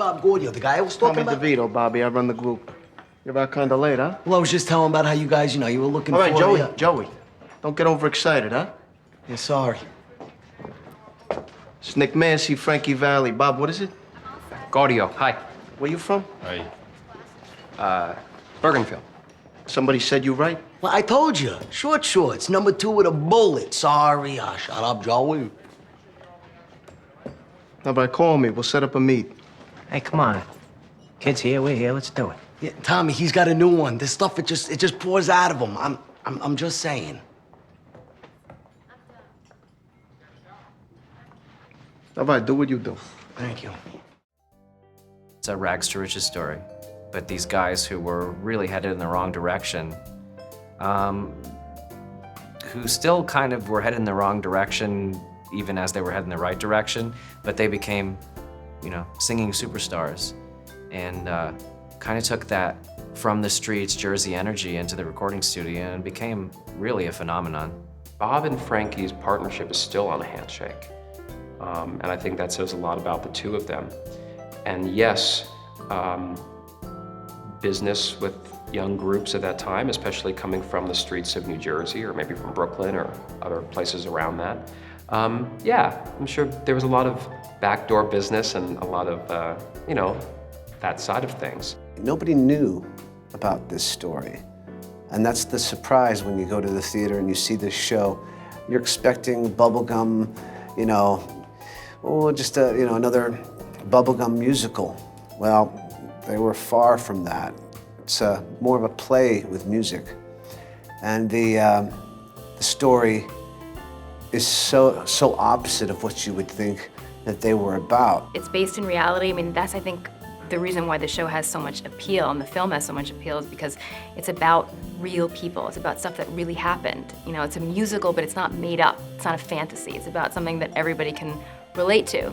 Bob Gaudio, the guy I was Call talking me about? DeVito, Bobby. I run the group. You're out kind of late, huh? Well, I was just telling about how you guys, you were looking All for... right, Joey. Don't get overexcited, huh? Yeah, sorry. It's Nick Massey, Frankie Valli. Bob, what is it? Gaudio, hi. Where you from? Bergenfield. Somebody said you right? Well, I told you. Short shorts, number 2 with a bullet. Sorry. Shut up, Joey. How about call me? We'll set up a meet. Hey, come on. Kid's here, we're here, let's do it. Yeah, Tommy, he's got a new one. This stuff, it just pours out of him. I'm just saying. How about do what you do? Thank you. It's a rags to riches story. But these guys who were really headed in the wrong direction, who still kind of were headed in the wrong direction even as they were heading in the right direction, but they became, singing superstars. And kind of took that from the streets, Jersey energy into the recording studio and became really a phenomenon. Bob and Frankie's partnership is still on a handshake. And I think that says a lot about the two of them. And yes, business with young groups at that time, especially coming from the streets of New Jersey or maybe from Brooklyn or other places around that. Yeah, I'm sure there was a lot of backdoor business and a lot of, that side of things. Nobody knew about this story. And that's the surprise when you go to the theater and you see this show. You're expecting bubblegum, another bubblegum musical. Well, they were far from that. It's more of a play with music. And the story is so opposite of what you would think that they were about. It's based in reality. I mean, that's, I think, the reason why the show has so much appeal and the film has so much appeal is because it's about real people. It's about stuff that really happened. It's a musical, but it's not made up. It's not a fantasy. It's about something that everybody can relate to,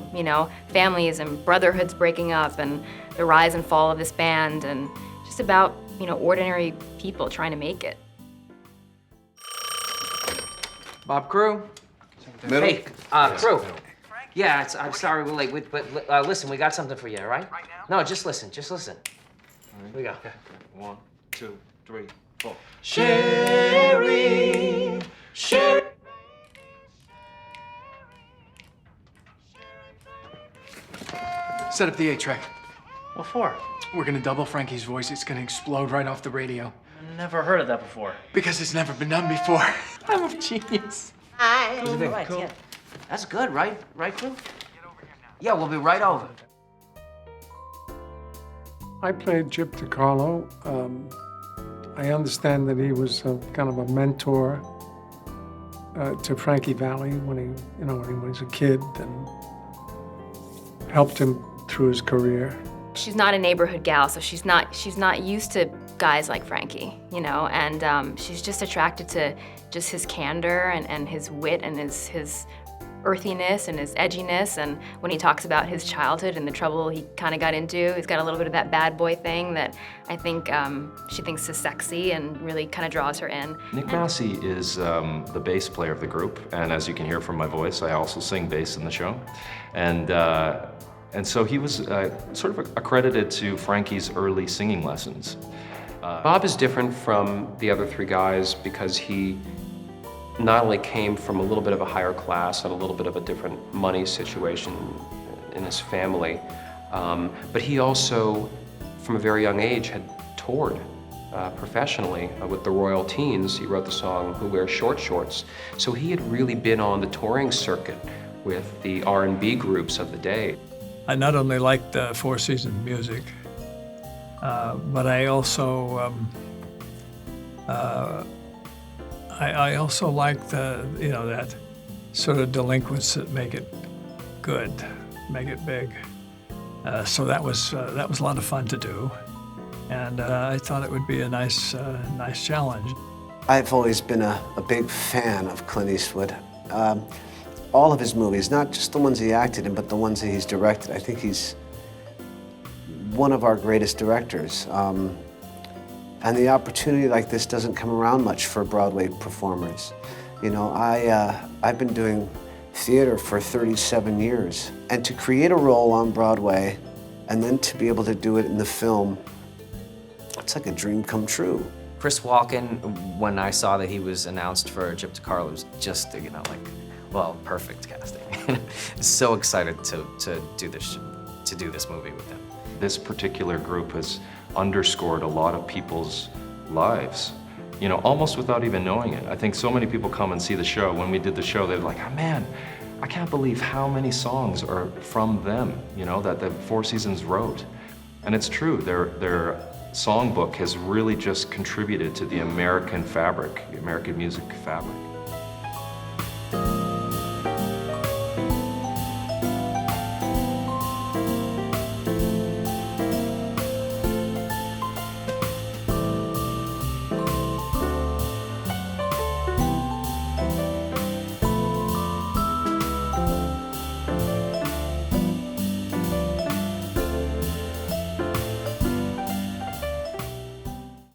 families and brotherhoods breaking up and the rise and fall of this band and just about, ordinary people trying to make it. Bob Crew? Middle? Hey, Crew. Yeah, I'm sorry we're late, but listen, we got something for you, all right? Right now? No, just listen. Here we go. Okay. 1, 2, 3, 4. Sherry. Set up the 8-track. What for? We're gonna double Frankie's voice. It's gonna explode right off the radio. Never heard of that before. Because it's never been done before. I'm a genius. Right, cool. Yeah. That's good, right? Right, Crew? Yeah, we'll be right over. I played Chip DiCarlo. I understand that he was kind of a mentor to Frankie Valli when he was a kid and helped him through his career. She's not a neighborhood gal, so she's not used to guys like Frankie, and she's just attracted to just his candor and his wit and his earthiness and his edginess, and when he talks about his childhood and the trouble he kind of got into, he's got a little bit of that bad boy thing that I think she thinks is sexy and really kind of draws her in. Nick Massey is the bass player of the group, and as you can hear from my voice, I also sing bass in the show. And so he was sort of accredited to Frankie's early singing lessons. Bob is different from the other three guys because he not only came from a little bit of a higher class and a little bit of a different money situation in his family, but he also, from a very young age, had toured professionally with the Royal Teens. He wrote the song Who Wears Short Shorts. So he had really been on the touring circuit with the R&B groups of the day. I not only liked Four Seasons music, but I also I also liked that sort of delinquents that make it good, make it big. So that was a lot of fun to do, and I thought it would be a nice challenge. I've always been a big fan of Clint Eastwood. All of his movies, not just the ones he acted in, but the ones that he's directed. I think he's one of our greatest directors. And the opportunity like this doesn't come around much for Broadway performers. I've been doing theater for 37 years. And to create a role on Broadway And then to be able to do it in the film, it's like a dream come true. Chris Walken, when I saw that he was announced for Egypt to Carla, was just, you know, like, well, perfect casting. So excited to do this movie with him. This particular group has underscored a lot of people's lives, you know, almost without even knowing it. I think so many people come and see the show. When we did the show, they're like, oh man, I can't believe how many songs are from them, you know, that the Four Seasons wrote. And it's true, their songbook has really just contributed to the American fabric, the American music fabric.